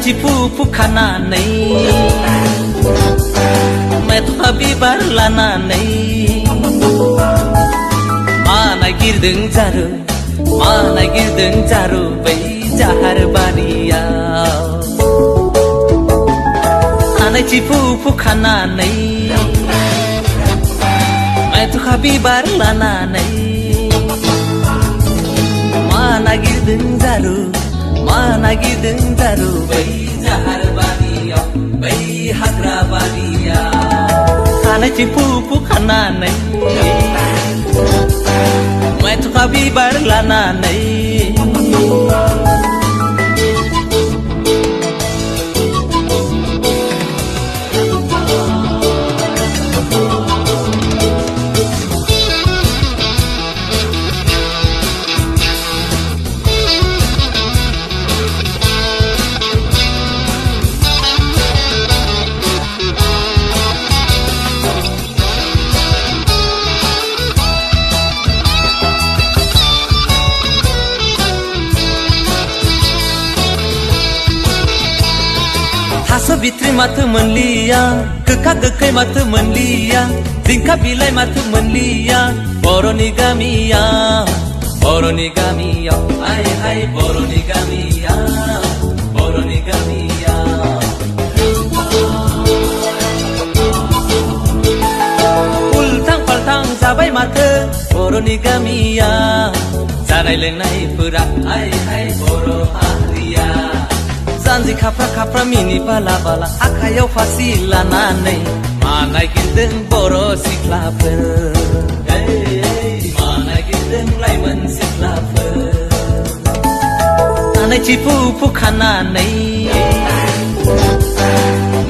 Cipu kananai Metu habibar lananai Mana girdeng jaru Bai jahar baniya Anai cipu kananai Metu habibar lananai Mana girdeng jaru Bai jahar baniya Bai hagra baniya Kana cipu kananai Mai tu habibar lananai Haso bitri matu menlia, kekak kekai matu menlia, tingkah bilai matu menlia, boroni gamia, hai hai boroni gamia. Ultang paltang sabai matu, boroni gamia, janai lengai pura, hai hai boro haria. Janji kapra mini bala akayau fasi lananai Mana girdeng boro siklaper Mana girdeng laiman siklaper Anai cipu kananai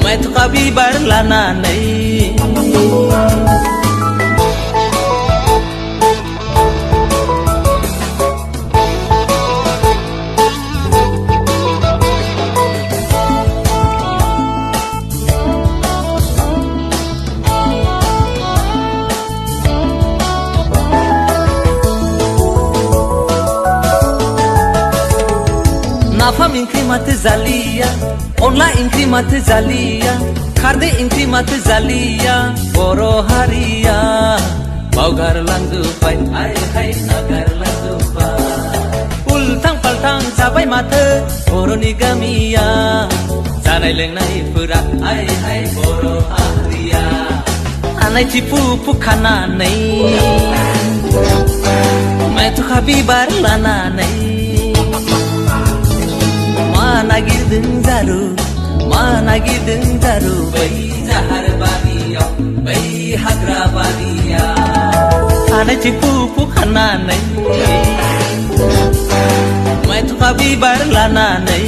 Mai tu habibar lananai Nafam inkri mate zalia, onla inkri mate zalia, karde inkri mate zalia, boro haria, baugar langdu pai, hai nagar langdu pai. Ultang paltang sabai mate, boro nigamia, janai lengnai pura, hai boro haria. Anai cipu kananai, mai tu habibar lananai. Mana girdeng jaru Bai jahar baniya Bai hagra baniya Anai cipu kananai Mai tu habibar lananai